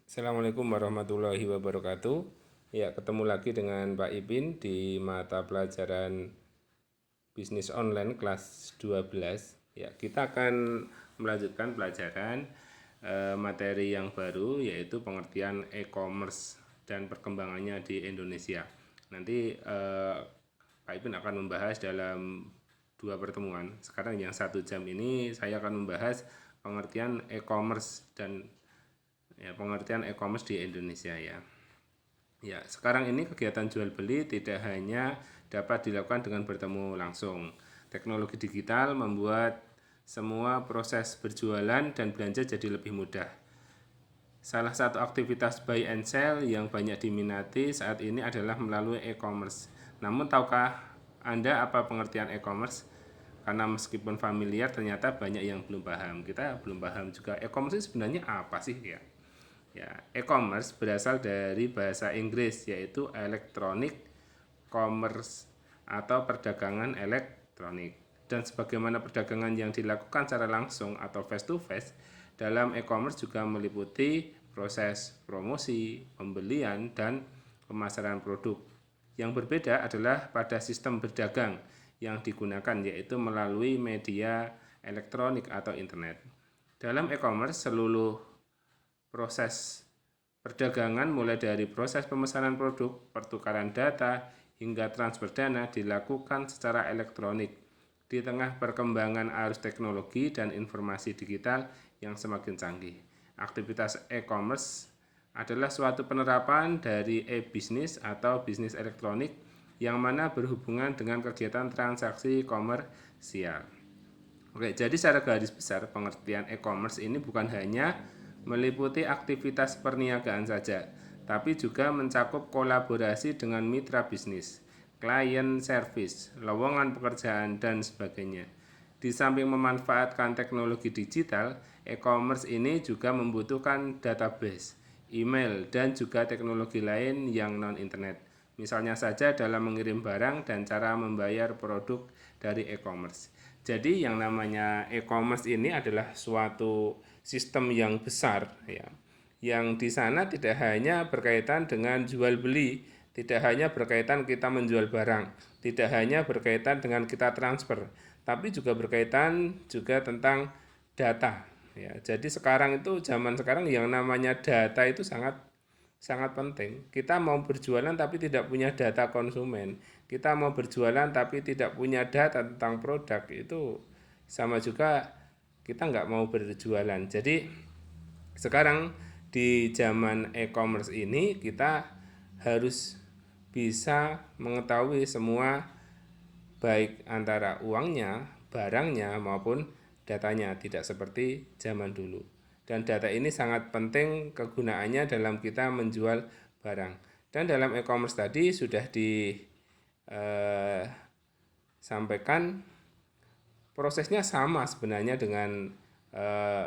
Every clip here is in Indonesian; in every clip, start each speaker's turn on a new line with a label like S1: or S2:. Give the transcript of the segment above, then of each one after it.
S1: Assalamualaikum warahmatullahi wabarakatuh. Ya, ketemu lagi dengan Pak Ipin di mata pelajaran bisnis online kelas 12. Ya, kita akan melanjutkan pelajaran materi yang baru yaitu pengertian e-commerce dan perkembangannya di Indonesia. Nanti Pak Ipin akan membahas dalam dua pertemuan. Sekarang yang 1 jam ini saya akan membahas pengertian e-commerce dan pengertian e-commerce di Indonesia ya. Ya, sekarang ini kegiatan jual beli tidak hanya dapat dilakukan dengan bertemu langsung. Teknologi digital membuat semua proses berjualan dan belanja jadi lebih mudah. Salah satu aktivitas buy and sell yang banyak diminati saat ini adalah melalui e-commerce. Namun tahukah Anda apa pengertian e-commerce? Karena meskipun familiar ternyata banyak yang belum paham. Kita belum paham juga e-commerce itu sebenarnya apa sih ya? Ya, e-commerce berasal dari bahasa Inggris yaitu electronic commerce atau perdagangan elektronik. Dan sebagaimana perdagangan yang dilakukan secara langsung atau face to face, dalam e-commerce juga meliputi proses promosi, pembelian, dan pemasaran produk. Yang berbeda adalah pada sistem berdagang yang digunakan yaitu melalui media elektronik atau internet. Dalam e-commerce, seluruh proses perdagangan mulai dari proses pemesanan produk, pertukaran data, hingga transfer dana dilakukan secara elektronik. Di tengah perkembangan arus teknologi dan informasi digital yang semakin canggih, aktivitas e-commerce adalah suatu penerapan dari e-bisnis atau bisnis elektronik yang mana berhubungan dengan kegiatan transaksi komersial. Oke, jadi secara garis besar pengertian e-commerce ini bukan hanya meliputi aktivitas perniagaan saja, tapi juga mencakup kolaborasi dengan mitra bisnis, klien service, lowongan pekerjaan, dan sebagainya. Di samping memanfaatkan teknologi digital, e-commerce ini juga membutuhkan database, email, dan juga teknologi lain yang non-internet. Misalnya saja dalam mengirim barang dan cara membayar produk dari e-commerce. Jadi yang namanya e-commerce ini adalah suatu sistem yang besar ya. Yang di sana tidak hanya berkaitan dengan jual beli, tidak hanya berkaitan kita menjual barang, tidak hanya berkaitan dengan kita transfer, tapi juga berkaitan juga tentang data ya. Jadi sekarang itu zaman sekarang yang namanya data itu sangat sangat penting. Kita mau berjualan tapi tidak punya data konsumen. Kita mau berjualan tapi tidak punya data tentang produk, itu sama juga kita nggak mau berjualan. Jadi sekarang di zaman e-commerce ini kita harus bisa mengetahui semua baik antara uangnya, barangnya maupun datanya, tidak seperti zaman dulu. Dan data ini sangat penting kegunaannya dalam kita menjual barang. Dan dalam e-commerce tadi sudah disampaikan prosesnya sama sebenarnya eh,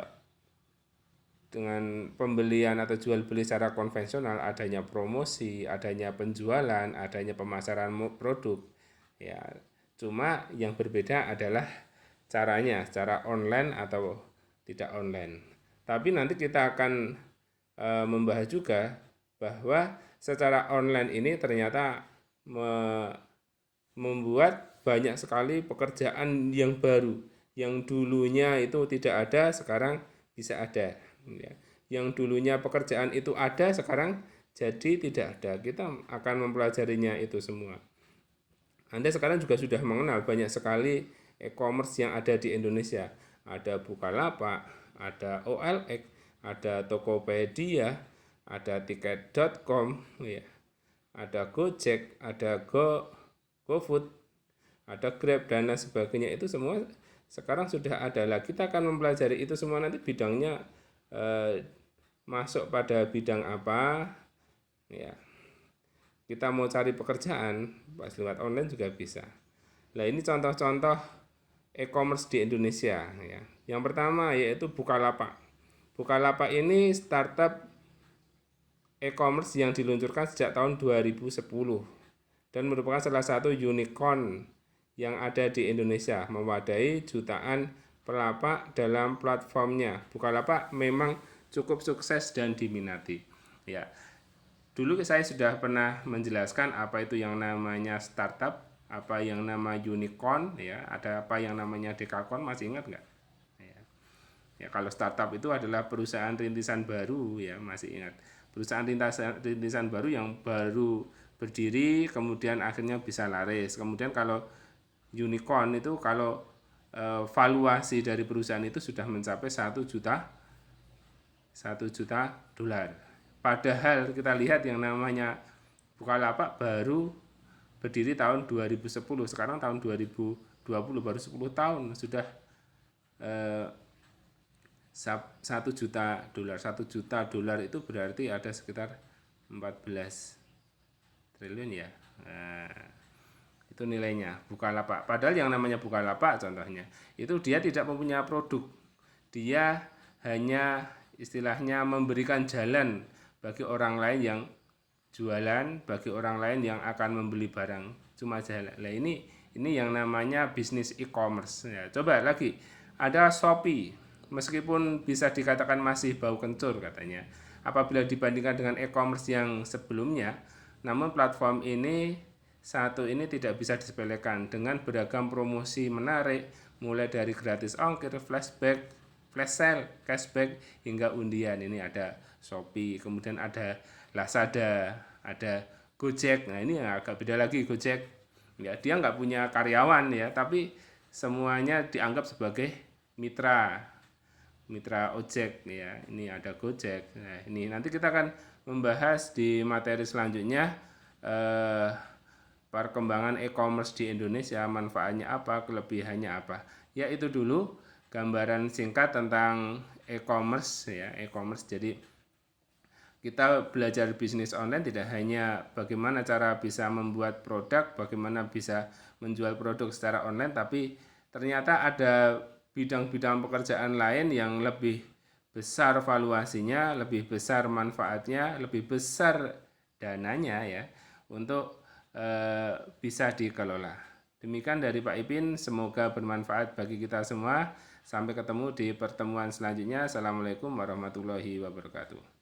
S1: dengan pembelian atau jual beli secara konvensional, adanya promosi, adanya penjualan, adanya pemasaran produk. Ya, cuma yang berbeda adalah caranya, cara online atau tidak online. Tapi nanti kita akan membahas juga bahwa secara online ini ternyata membuat banyak sekali pekerjaan yang baru, yang dulunya itu tidak ada sekarang bisa ada ya. Yang dulunya pekerjaan itu ada sekarang jadi tidak ada. Kita akan mempelajarinya itu semua. Anda sekarang juga sudah mengenal banyak sekali e-commerce yang ada di Indonesia. Ada Bukalapak, ada OLX, ada Tokopedia, ada tiket.com ya. Ada Gojek, ada GoFood, ada Grab dan lain sebagainya. Itu semua sekarang sudah ada lah. Kita akan mempelajari itu semua nanti bidangnya masuk pada bidang apa ya. Kita mau cari pekerjaan pas lewat online juga bisa. Nah, ini contoh-contoh e-commerce di Indonesia ya. Yang pertama yaitu Bukalapak. Bukalapak ini startup e-commerce yang diluncurkan sejak tahun 2010 dan merupakan salah satu unicorn yang ada di Indonesia, mewadai jutaan pelapak dalam platformnya. Bukalapak memang cukup sukses dan diminati. Ya, dulu saya sudah pernah menjelaskan apa itu yang namanya startup, apa yang nama unicorn, ya, ada apa yang namanya dekakorn, masih ingat nggak? Ya. Ya, kalau startup itu adalah perusahaan rintisan baru, ya, masih ingat. Perusahaan rintisan baru yang baru berdiri kemudian akhirnya bisa laris. Kemudian kalau unicorn itu kalau valuasi dari perusahaan itu sudah mencapai 1 juta dolar. Padahal kita lihat yang namanya Bukalapak baru berdiri tahun 2010, sekarang tahun 2020, baru 10 tahun sudah 1 juta dolar. 1 juta dolar itu berarti ada sekitar 14 triliun ya. Nah, itu nilainya Bukalapak. Padahal yang namanya Bukalapak contohnya itu dia tidak mempunyai produk, dia hanya istilahnya memberikan jalan bagi orang lain yang jualan, bagi orang lain yang akan membeli barang, cuma jalan. Nah, ini yang namanya bisnis e-commerce ya. Coba lagi ada Shopee, meskipun bisa dikatakan masih bau kencur katanya apabila dibandingkan dengan e-commerce yang sebelumnya, namun platform ini satu ini tidak bisa disepelekan dengan beragam promosi menarik, mulai dari gratis ongkir, flashback, flash sale, cashback hingga undian. Ini ada Shopee, kemudian ada Lazada, ada Gojek. Nah, ini agak beda lagi Gojek. Ya, dia nggak punya karyawan ya, tapi semuanya dianggap sebagai mitra mitra ojek ya. Ini ada Gojek. Nah, ini nanti kita akan membahas di materi selanjutnya perkembangan e-commerce di Indonesia, manfaatnya apa, kelebihannya apa. Ya, itu dulu gambaran singkat tentang e-commerce ya, e-commerce. Jadi kita belajar bisnis online tidak hanya bagaimana cara bisa membuat produk, bagaimana bisa menjual produk secara online, tapi ternyata ada bidang-bidang pekerjaan lain yang lebih besar valuasinya, lebih besar manfaatnya, lebih besar dananya ya untuk bisa dikelola. Demikian dari Pak Ipin, semoga bermanfaat bagi kita semua. Sampai ketemu di pertemuan selanjutnya. Assalamualaikum warahmatullahi wabarakatuh.